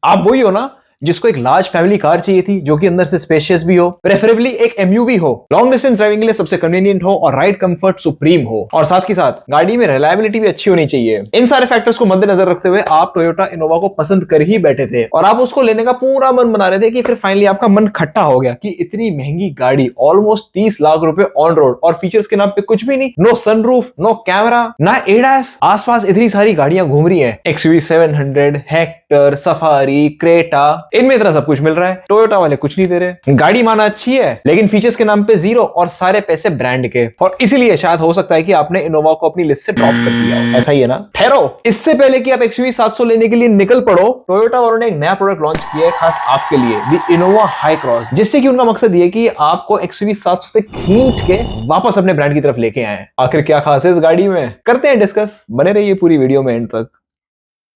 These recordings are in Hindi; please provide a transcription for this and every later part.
आप वही हो ना जिसको एक लार्ज फैमिली कार चाहिए थी जो कि अंदर से स्पेशियस भी हो, प्रेफरेबली एक एमयूवी हो, लॉन्ग डिस्टेंस ड्राइविंग के लिए सबसे कन्वीनियंट हो और राइड कंफर्ट सुप्रीम हो, और साथ ही साथ गाड़ी में रिलायबिलिटी भी अच्छी होनी चाहिए। इन सारे फैक्टर्स को मद्देनजर रखते हुए आप टोयोटा इनोवा को पसंद कर ही बैठे थे और आप उसको लेने का पूरा मन बना रहे थे कि फिर फाइनली आपका मन खट्टा हो गया कि इतनी महंगी गाड़ी, ऑलमोस्ट 30 लाख रुपए ऑन रोड, और फीचर्स के नाम पे कुछ भी नहीं, नो सनरूफ, नो कैमरा, ना एडास, आसपास इतनी सारी गाड़ियां घूम रही हैं, एक्सयूवी 700, हेक्टर, सफारी, क्रेटा, इनमें इतना सब कुछ मिल रहा है। टोयोटा वाले कुछ नहीं दे रहे। गाड़ी माना अच्छी है लेकिन फीचर्स के नाम पे जीरो और सारे पैसे ब्रांड के, और इसीलिए शायद हो सकता है कि आपने इनोवा को अपनी लिस्ट से ड्रॉप कर दिया हो। ऐसा ही है ना? ठहरो, इससे पहले कि आप एक्सयूवी 700 लेने के लिए निकल पड़ो, टोयोटा वालों ने एक नया प्रोडक्ट लॉन्च किया है खास आपके लिए, द इनोवा हाई क्रॉस, जिससे कि उनका मकसद ये कि आपको एक्सयूवी 700 से खींच के वापस अपने ब्रांड की तरफ लेके आए। आखिर क्या खास है इस गाड़ी में, करते हैं डिस्कस, बने रहिए पूरी वीडियो में एंड तक।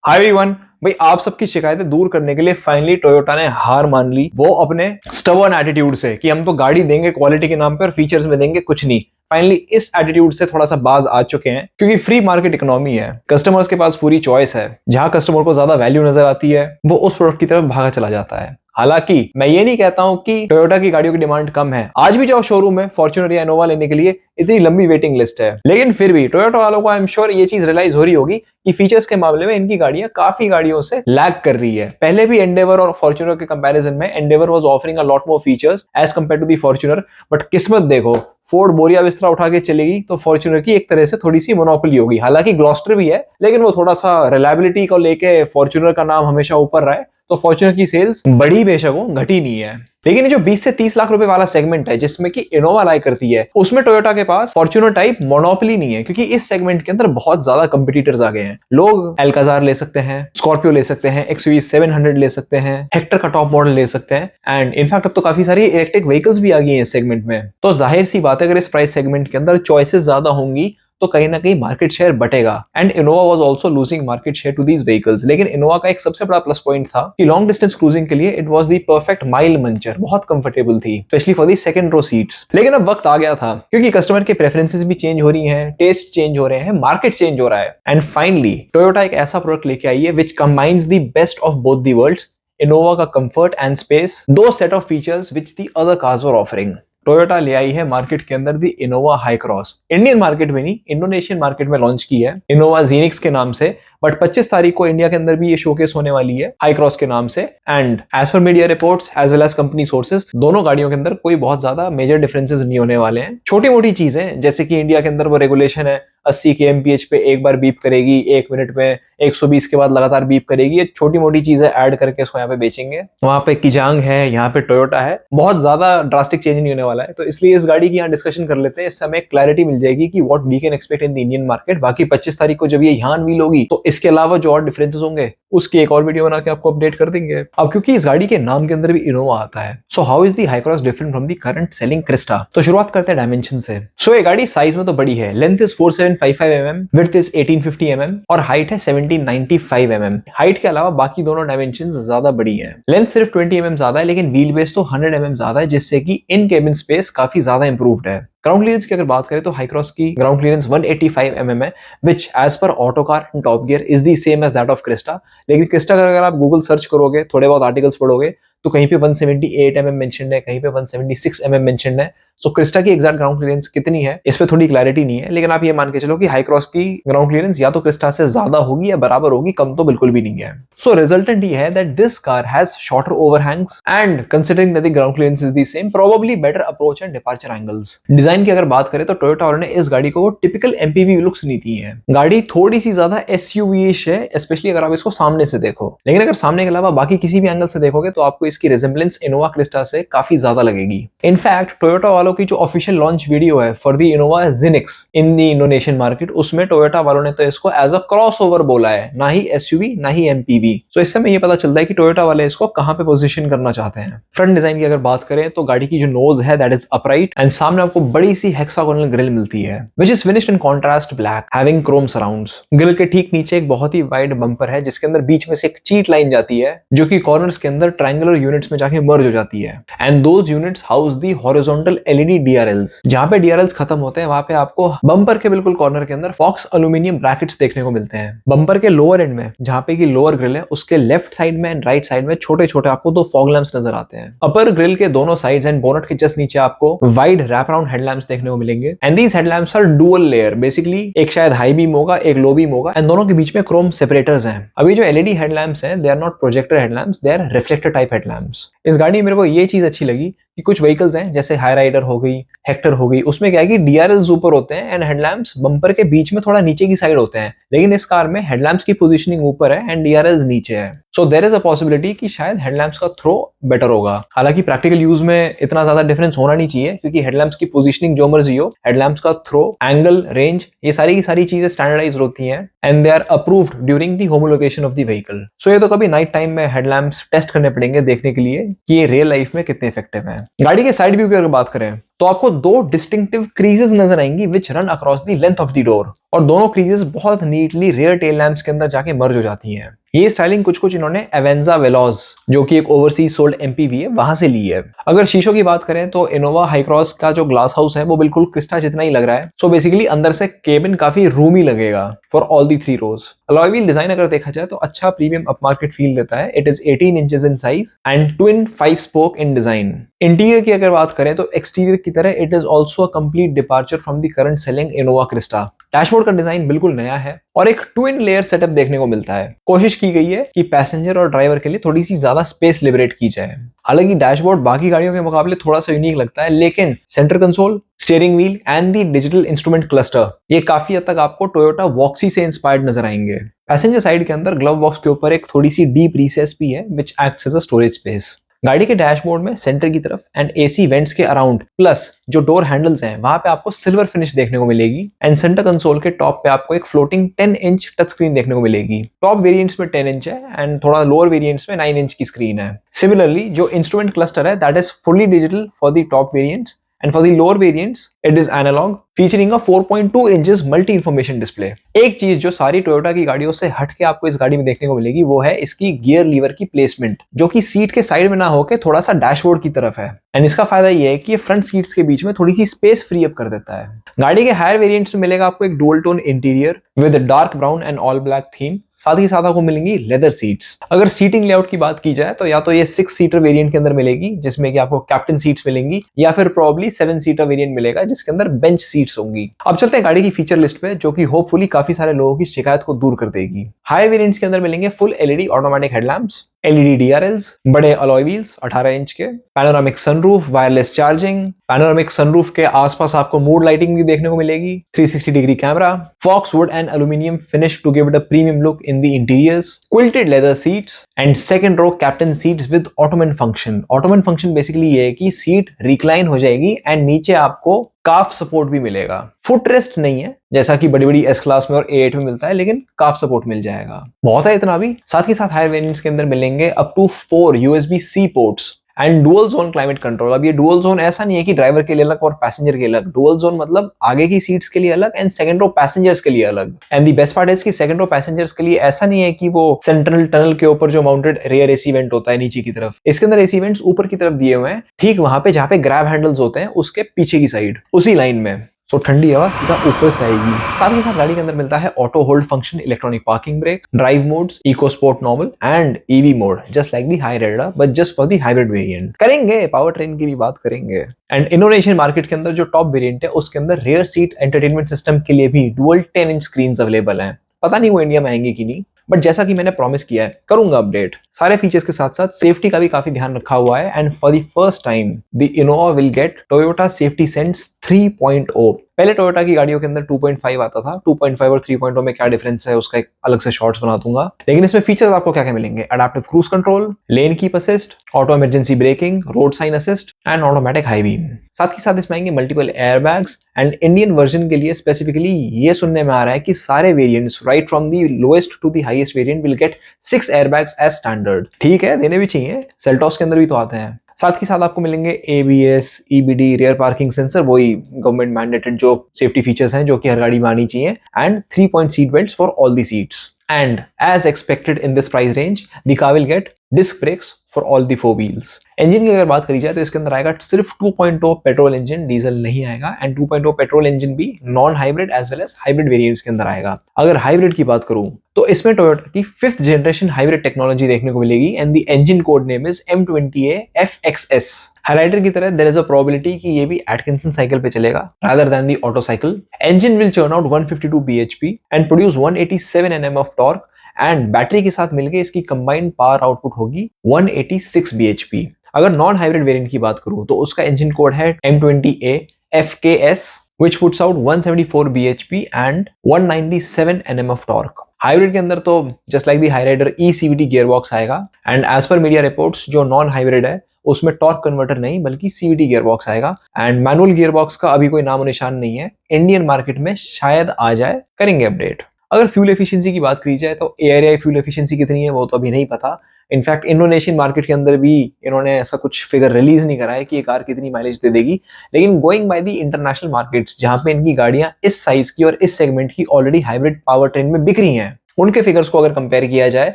हाय एवरीवन, भाई आप सबकी शिकायतें दूर करने के लिए फाइनली टोयोटा ने हार मान ली, वो अपने स्टबर्न एटीट्यूड से कि हम तो गाड़ी देंगे क्वालिटी के नाम पे और फीचर्स में देंगे कुछ नहीं। फाइनली इस एटीट्यूड से थोड़ा सा बाज आ चुके हैं क्योंकि फ्री मार्केट इकोनॉमी है, कस्टमर्स के पास पूरी चॉइस है, जहां कस्टमर को ज्यादा वैल्यू नजर आती है वो उस प्रोडक्ट की तरफ भागा चला जाता है। हालांकि मैं ये नहीं कहता हूं कि टोयोटा की गाड़ियों की डिमांड कम है, आज भी जाओ शोरूम में फॉर्च्यूनर या इनोवा लेने के लिए इतनी लंबी वेटिंग लिस्ट है, लेकिन फिर भी टोयोटा वालों को आई एम श्योर ये चीज रियलाइज हो रही होगी कि फीचर्स के मामले में इनकी गाड़ियां काफी गाड़ियों से लैग कर रही है। पहले भी एंडेवर और फॉर्च्यूनर के कंपैरिजन में Endeavour was offering a lot more features as compared to the Fortuner, but किस्मत देखो, फोर्ड बोरिया बिस्तरा उठा के चलेगी तो फॉर्च्यूनर की एक तरह से थोड़ी सी मोनोपोली होगी। हालांकि ग्लॉस्टर भी है लेकिन वो थोड़ा सा रिलायबिलिटी को लेके फॉर्च्यूनर का नाम हमेशा ऊपर रहा है, तो फॉर्च्यूनर की सेल्स बढ़ी बेशक हो, घटी नहीं है। लेकिन ये जो 20 से 30 लाख रुपए वाला सेगमेंट है जिसमें कि इनोवा लाई करती है, उसमें टोयोटा के पास फॉर्च्यूनर टाइप मोनोपोली नहीं है, क्योंकि इस सेगमेंट के अंदर बहुत ज्यादा कंपटीटर्स आ गए हैं। लोग एल्काजार ले सकते हैं, स्कॉर्पियो ले सकते हैं, एक्सयूवी 700 ले सकते हैं, हेक्टर का टॉप मॉडल ले सकते हैं, एंड इनफैक्ट अब तो काफी सारी इलेक्ट्रिक व्हीकल्स भी आ गई हैं इस सेगमेंट में। तो जाहिर सी बात है अगर इस प्राइस सेगमेंट के अंदर चॉइसेस ज्यादा होंगी तो कहीं ना कहीं मार्केट शेयर बढ़ेगा, and Innova was also losing market share to these vehicles. लेकिन इनोवा का एक सबसे बड़ा प्लस पॉइंट था कि लॉन्ग डिस्टेंस क्रूजिंग के लिए it was the perfect mile muncher, बहुत कंफर्टेबल थी specially for the second row seats. लेकिन अब वक्त आ गया था क्योंकि कस्टमर के प्रेफरेंसेस भी चेंज हो रही हैं, टेस्ट चेंज हो रहे हैं, मार्केट चेंज हो रहा है, एंड फाइनली टोयोटा एक ऐसा प्रोडक्ट लेके आई है which combines the best of both the worlds, Innova का कंफर्ट एंड स्पेस, दो set of features which the other cars were offering. Toyota ले आई है मार्केट के अंदर the Innova Hycross. Indian market में नहीं, इंडोनेशियन मार्केट में लॉन्च की है इनोवा जीनिक्स के नाम से, बट 25 तारीख को इंडिया के अंदर भी ये शोकेस होने वाली है हाई क्रॉस के नाम से। And as per media reports as well as company sources, दोनों गाड़ियों के अंदर कोई बहुत ज्यादा मेजर डिफरेंसेस नहीं होने वाले हैं। छोटी मोटी चीजें जैसे कि इंडिया के अंदर वो रेगुलेशन है 80 kmph पे एक बार बीप करेगी, 1 मिनट में 120 के बाद लगातार बीप करेगी, ये छोटी मोटी चीजें ऐड करके इसको यहाँ पे बेचेंगे। वहां पे किजांग है, यहाँ पे टोयोटा है, बहुत ज्यादा ड्रास्टिक चेंज नहीं होने वाला है। तो इसलिए इस गाड़ी की यहाँ डिस्कशन कर लेते हैं, इससे हमें क्लैरिटी मिल जाएगी कि what we can expect in the Indian market. बाकी 25 तारीख को जब ये यहाँ अनवील होगी तो इसके अलावा जो और डिफरेंसेस होंगे उसकी एक और वीडियो बना के आपको अपडेट कर देंगे। अब क्योंकि इस गाड़ी के नाम के अंदर भी इनोवा आता है, so how is the high cross different from the current selling Crysta. तो शुरुआत करते हैं डायमेंशन से। सो ये गाड़ी साइज में तो बड़ी है, length is 4755 mm, width is 1850 mm और हाइट है 1795 mm। हाइट के अलावा बाकी दोनों डायमेंशन ज्यादा बड़ी है। लेंथ सिर्फ 20 mm ज्यादा है लेकिन व्हील बेस तो 100 mm ज्यादा है, जिससे कि इन केबिन स्पेस काफी ज्यादा इंप्रूव्ड है। ग्राउंड क्लियरेंस की अगर बात करें तो हाई क्रॉस की ग्राउंड क्लियरेंस 185 mm है, which as per Autocar and Top Gear is the same as that of Crysta. लेकिन क्रिस्टा का अगर आप गूगल सर्च करोगे, थोड़े बहुत आर्टिकल्स पढ़ोगे, तो कहीं पे 178 mm मेंशन्ड है, कहीं पे 176 mm मेंशन्ड है। सो क्रिस्टा की एग्जैक्ट ग्राउंड क्लियरेंस कितनी है इस पे थोड़ी क्लैरिटी नहीं है, लेकिन आप ये मान के चलो कि हाई क्रॉस की ग्राउंड क्लियरेंस या तो क्रिस्टा से ज्यादा होगी या बराबर होगी, कम तो बिल्कुल भी नहीं है। सो रिजल्टेंट ये है that this car has shorter overhangs and considering that the ground clearance is the same, probably better approach and departure angles. Design की अगर बात करें तो टोयोटा वालों ने इस गाड़ी को टिपिकल एमपीवी लुक्स नहीं दी है। गाड़ी थोड़ी सी ज्यादा एसयूवी-इश है, स्पेशली अगर आप इसको सामने से देखो, लेकिन अगर सामने के अलावा बाकी किसी भी एंगल से देखोगे तो आपको इसकी रिजेम्बलेंस इनोवा क्रिस्टा से काफी ज्यादा लगेगी। इनफैक्ट टोयोटा वालों की जो ऑफिशियल लॉन्च वीडियो है for the Innova Zenix in the Indonesian market, उसमें टोयोटा वालों ने तो इसको एज अ क्रॉसओवर बोला है, ना ही एसयूवी ना ही एमपीवी। तो इससे हमें ये पता चलता है कि टोयोटा वाले इसको कहां पे पोजीशन करना चाहते हैं। फ्रंट डिजाइन की अगर बात करें तो गाड़ी की जो नोज है दैट इज अपराइट एंड सामने आपको बड़ी सी हेक्सागोनल ग्रिल मिलती है which is finished in contrast black having Chrome surrounds. Grill के ठीक नीचे एक बहुत ही वाइड बम्पर है जिसके अंदर बीच में से एक चीट लाइन जाती है जो कि कॉर्नर्स के अंदर ट्रायंगुलर यूनिट्स में जाके मर्ज हो जाती है, and those units house the horizontal LED DRLs. जहां पे डीआरएल्स खत्म होते हैं वहां पे आपको बम्पर के बिल्कुल कॉर्नर के अंदर फॉक्स एल्यूमिनियम ब्रैकेट्स देखने को मिलते हैं। बम्पर के लोअर एंड में जहां पे की लोअर ग्रिल है उसके लेफ्ट साइड में एंड राइट साइड में छोटे छोटे आपको दो फॉग लैंप्स नजर आते हैं। अपर ग्रिल के दोनों साइड्स एंड बोनट के जस्ट नीचे आपको वाइड रैप अराउंड हेडलैम्प्स देखने को मिलेंगे and these headlamps are dual layer. Basically एक शायद हाई बीम होगा, एक लो बीम होगा एंड दोनों के बीच में क्रोम सेपरेटर्स हैं। अभी जो एलईडी हेडलैम्प्स हैं they are not projector headlamps, they are reflector type headlamps. इस गाड़ी में मेरे को ये चीज अच्छी लगी कि कुछ व्हीकल्स हैं जैसे हाई राइडर हो गई, हेक्टर हो गई, उसमें क्या है कि डीआरएल्स ऊपर होते हैं एंड हेडलैम्प्स बम्पर के बीच में थोड़ा नीचे की साइड होते हैं। लेकिन इस कार में हेडलैम्प्स की पोजीशनिंग ऊपर है एंड डीआरएल्स नीचे है। So there is a possibility कि शायद हेडलैम्प्स का थ्रो बेटर होगा। हालांकि प्रैक्टिकल यूज में इतना ज्यादा डिफरेंस होना नहीं चाहिए क्योंकि हेडलैम्प्स की पोजीशनिंग जो मर्जी हो, हेडलैम्प्स का थ्रो, एंगल, रेंज, ये सारी की सारी चीजें स्टैंडर्डाइज होती हैं and they are approved during the homologation of the vehicle. So ये तो कभी नाइट टाइम में हेडलैम्प्स टेस्ट करने पड़ेंगे देखने के लिए कि ये रियल लाइफ में कितने इफेक्टिव हैं। गाड़ी के साइड व्यू की अगर बात करें तो आपको दो डिस्टिंक्टिव क्रीजेस नजर आएंगी विच run across the length of the door और दोनों क्रीजेस बहुत नीटली रियर टेल लैंप्स के अंदर जाके मर्ज हो जाती हैं। ये स्टाइलिंग कुछ इन्होंने एवेंजा वेलोज जो कि एक ओवरसीज सोल्ड एमपीवी है वहां से ली है। अगर शीशों की बात करें तो इनोवा हाई क्रॉस का जो ग्लास हाउस है वो बिल्कुल क्रिस्टा जितना ही लग रहा है। सो बेसिकली अंदर से केबिन काफी रूमी लगेगा for all the 3 rows. Alloy wheel design अगर देखा जाए तो अच्छा प्रीमियम अपमार्केट फील देता है। It is 18 inches in size and twin 5 spoke in design. Interior की अगर बात करें तो एक्सटीरियर की तरह it is also a complete departure from the current selling Innova Crysta. Dashboard का डिजाइन बिल्कुल नया है और एक ट्विन लेयर सेटअप देखने को मिलता है। कोशिश की गई है कि पैसेंजर और ड्राइवर के लिए थोड़ी सी ज्यादा स्पेस लिबरेट की जाए। हालांकि डैशबोर्ड बाकी गाड़ियों के मुकाबले थोड़ा सा यूनिक लगता है, लेकिन centre console, steering wheel and the digital instrument cluster ये काफी हद तक आपको टोयोटा वॉक्सी से इंस्पायर्ड नजर आएंगे। पैसेंजर साइड के अंदर ग्लव बॉक्स के ऊपर एक थोड़ी सी डीप रिसेस भी है which acts as a storage space. गाड़ी के डैशबोर्ड में सेंटर की तरफ एंड एसी वेंट्स के अराउंड प्लस जो डोर हैंडल्स हैं वहां पे आपको सिल्वर फिनिश देखने को मिलेगी एंड सेंटर कंसोल के टॉप पे आपको एक फ्लोटिंग 10 इंच टच स्क्रीन देखने को मिलेगी। टॉप वेरिएंट्स में 10 इंच है एंड थोड़ा लोअर वेरिएंट्स में 9 इंच की स्क्रीन है। सिमिलरली जो इंस्ट्रूमेंट क्लस्टर है that is fully digital for the top variants and for the lower variants it is analog featuring a 4.2 inches multi information display। एक चीज जो सारी टोयोटा की गाड़ियों से हट के आपको इस गाड़ी में देखने को मिलेगी वो है इसकी गियर लीवर की प्लेसमेंट जो कि सीट के साइड में ना होकर थोड़ा सा डैशबोर्ड की तरफ है एंड इसका फायदा ये है कि ये फ्रंट सीट्स के बीच में थोड़ी सी स्पेस फ्री अप कर देता है। गाड़ी के हायर वेरिएंट्स में मिलेगा आपको एक dual tone interior with dark brown and all black theme. साथ ही साथ आपको मिलेंगी लेदर सीट्स। अगर सीटिंग लेआउट की बात की जाए तो या तो ये 6 सीटर वेरिएंट के अंदर मिलेगी जिसमें कि आपको कैप्टन सीट्स मिलेंगी या फिर प्रॉब्ली 7 सीटर वेरिएंट मिलेगा जिसके अंदर बेंच सीट्स होंगी। अब चलते हैं गाड़ी की फीचर लिस्ट पे जो कि होपफुली काफी सारे लोगों की शिकायत को दूर कर देगी। हाई वेरिएंट्स के अंदर मिलेंगे full LED automatic headlamps, LED DRLs, बड़े अलॉय व्हील्स 18 इंच के, panoramic sunroof, wireless charging, panoramic sunroof के आसपास आपको मूड लाइटिंग भी देखने को मिलेगी, 360 degree camera, faux wood and aluminium finish to give it a premium look in the interiors, quilted leather seats and second row captain seats with ottoman function. Ottoman function basically ये है कि सीट रिक्लाइन हो जाएगी एंड नीचे आपको काफ सपोर्ट भी मिलेगा। फुट रेस्ट नहीं है जैसा कि बड़ी बड़ी एस क्लास में और A8 में मिलता है, लेकिन काफ सपोर्ट मिल जाएगा। बहुत है इतना भी। साथ ही साथ हायर वेरिएंट्स के अंदर मिलेंगे up to 4 USB-C ports and dual zone climate control. अब ये डुअल जोन ऐसा नहीं है कि ड्राइवर के लिए अलग और पैसेंजर के लिए अलग। डुअल जोन मतलब आगे की सीट्स के लिए अलग एंड सेकंड रो पैसेंजर्स के लिए अलग। And the best part is कि सेकंड रो पैसेंजर्स के लिए ऐसा नहीं है कि वो सेंट्रल टनल के ऊपर जो माउंटेड रेयर एसी वेंट होता है नीचे की तरफ, इसके अंदर एसी वेंट्स ऊपर की तरफ दिए हुए हैं, ठीक वहां पे जहां पे ग्रैब हैंडल्स होते हैं उसके पीछे की साइड उसी लाइन में। सो ठंडी हवा सीधा ऊपर से आएगी। साथ ही साथ गाड़ी के अंदर मिलता है auto hold function, electronic parking brake, drive modes, eco sport normal and EV mode just like the Hyryder but just for the hybrid variant. करेंगे पावर ट्रेन की भी बात करेंगे। एंड इंडोनेशियन मार्केट के अंदर जो टॉप वेरिएंट है उसके अंदर रियर सीट एंटरटेनमेंट सिस्टम के लिए भी डुअल 10 इंच स्क्रीन अवेलेबल है। पता नहीं वो इंडिया में आएंगे कि नहीं, बट जैसा कि मैंने प्रॉमिस किया है करूंगा अपडेट। सारे फीचर्स के साथ साथ सेफ्टी का भी काफी ध्यान रखा हुआ है and for the first time the Innova will get Toyota safety sense 3.0। पहले टोयोटा की गाड़ियों के अंदर 2.5 आता था। 2.5 और 3.0 में क्या डिफरेंस है उसका एक अलग से शॉर्ट्स बना दूंगा। लेकिन इसमें फीचर्स आपको क्या क्या मिलेंगे? Adaptive cruise control, lane keep assist, auto emergency braking, road sign assist and automatic high beam. साथ ही साथ इसमें आएंगे multiple airbags and Indian version के लिए स्पेसिफिकली ये सुनने में आ रहा है कि सारे variants right from the lowest to the highest variant will get 6 airbags as standard. ठीक है, देने भी चाहिए, सेल्टॉस के अंदर भी तो आते हैं। साथ ही साथ आपको मिलेंगे ABS, EBD, rear parking sensor, वही गवर्नमेंट मैंडेटेड जो सेफ्टी फीचर्स हैं जो कि हर गाड़ी में आनी चाहिए, and 3-point seat belts for all the seats. And as expected in this price range the car will get disc brakes for all the 4 wheels. Engine की अगर बात करी जाए तो इसके अंदर आएगा सिर्फ 2.0 पेट्रोल इंजन, डीजल नहीं आएगा, एंड 2.0 पेट्रोल इंजन भी non hybrid as well as hybrid variants के अंदर आएगा। अगर हाइब्रिड की बात करूं तो इसमें टोयोटा की 5th जनरेशन हाइब्रिड टेक्नोलॉजी देखने को मिलेगी, and the engine code name is M20A FXS। Highlighter की तरह देयर इज अ प्रोबेबिलिटी कि ये भी एटकिंसन साइकिल पे चलेगा rather than the auto cycle. Engine will churn out 152 bhp and produce 187 Nm of torque, and battery के साथ मिलकर इसकी कंबाइंड पावर आउटपुट होगी 186 bhp। अगर नॉन हाइब्रिड वेरिएंट की बात करूं तो उसका इंजन कोड है M20A FKS which puts out 174 bhp and 197 Nm of torque। Hybrid के अंदर तो just like the Hyryder ECVT gearbox आएगा, and as per media reports जो नॉन हाइब्रिड है उसमें टॉर्क कन्वर्टर नहीं बल्कि CVT गियरबॉक्स आएगा, एंड मैनुअल गियरबॉक्स का अभी कोई नामो निशान नहीं है। इंडियन मार्केट में शायद आ जाए, करेंगे अपडेट। अगर फ्यूल एफिशिएंसी की बात की जाए तो ARAI फ्यूल एफिशिएंसी कितनी है वो तो अभी नहीं पता। इनफैक्ट इंडोनेशियन मार्केट के अंदर भी इन्होंने ऐसा कुछ फिगर रिलीज नहीं करा है कि ये कार कितनी माइलेज दे देगी, लेकिन going by the international markets जहां पे इनकी गाड़ियां इस साइज की और इस सेगमेंट की ऑलरेडी हाइब्रिड पावर ट्रेन में बिक रही हैं, उनके फिगर्स को अगर कंपेयर किया जाए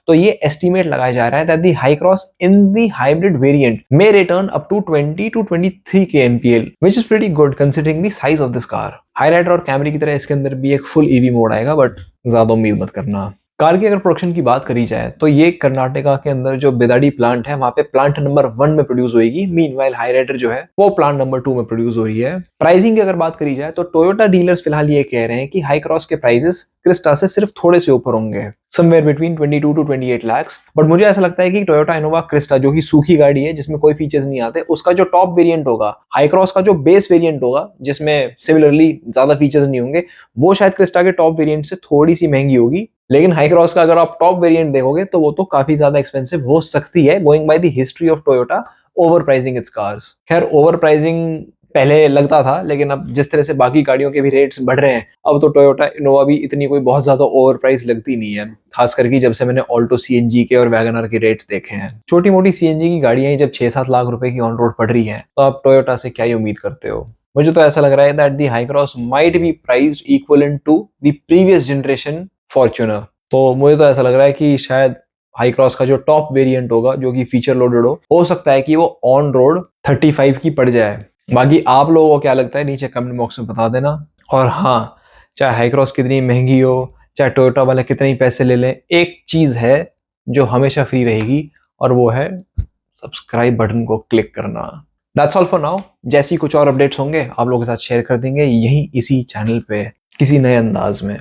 तो ये एस्टिमेट लगाया जा रहा है that the Hycross in the hybrid variant may return up to 20 to 23 kmpl which is pretty good considering the size of this car. Highlander और कैमरी की तरह इसके अंदर भी एक फुल EV मोड आएगा, बट ज्यादा उम्मीद मत करना। कार की अगर प्रोडक्शन की बात करी जाए तो ये कर्नाटका के अंदर जो बेदाडी प्लांट है वहां पे प्लांट नंबर 1 में प्रोड्यूस होगी, मीनवाइल हाइराइडर जो है वो प्लांट नंबर 2 में प्रोड्यूस हो रही है। प्राइसिंग की अगर बात करी जाए तो टोयोटा डीलर्स फिलहाल ये कह रहे हैं कि हाई क्रॉस के प्राइसेस क्रिस्टा से सिर्फ थोड़े से ऊपर होंगे, somewhere between 22 to 28 lakhs। But मुझे ऐसा लगता है कि टोयोटा इनोवा क्रिस्टा जो कि सूखी गाड़ी है जिसमें कोई फीचर्स नहीं आते, उसका जो टॉप वेरिएंट होगा, हाई क्रॉस का जो बेस वेरिएंट होगा जिसमें सिमिलरली ज्यादा फीचर्स नहीं होंगे, वो शायद क्रिस्टा के टॉप वेरिएंट से थोड़ी सी महंगी होगी। लेकिन हाई क्रॉस का अगर आप टॉप वेरिएंट देखोगे तो वो तो काफी ज्यादा एक्सपेंसिव हो सकती है, going by the history of Toyota over pricing it's cars. खैर ओवर प्राइसिंग पहले लगता था, लेकिन अब जिस तरह से बाकी गाड़ियों के भी रेट्स बढ़ रहे हैं, अब तो टोयोटा इनोवा भी इतनी कोई बहुत ज्यादा ओवर प्राइस लगती नहीं है, खास करके जब से मैंने ऑल्टो CNG के और वैगनर के रेट्स देखे हैं। छोटी मोटी CNG की गाड़ियां ही जब 6-7 लाख रुपए की ऑन रोड पड़ रही हैं, तो आप टोयोटा से क्या ही उम्मीद करते हो। मुझे तो ऐसा लग रहा है that the Hycross might be priced equivalent to the previous generation Fortuner. तो मुझे तो ऐसा लग रहा है कि शायद हाई क्रॉस का जो टॉप वेरिएंट होगा जो कि फीचर लोडेड हो सकता है कि वो ऑन रोड 35 की पड़ जाए। बाकी आप लोगों को क्या लगता है नीचे कमेंट बॉक्स में बता देना। और हाँ, चाहे हाई क्रॉस कितनी महंगी हो, चाहे टोयोटा वाले कितने ही पैसे ले लें, एक चीज है जो हमेशा फ्री रहेगी और वो है सब्सक्राइब बटन को क्लिक करना। That's all for now. जैसे ही कुछ और अपडेट्स होंगे आप लोगों के साथ शेयर कर देंगे यही इसी चैनल पे किसी नए अंदाज में।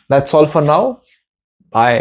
That's all for now. Bye.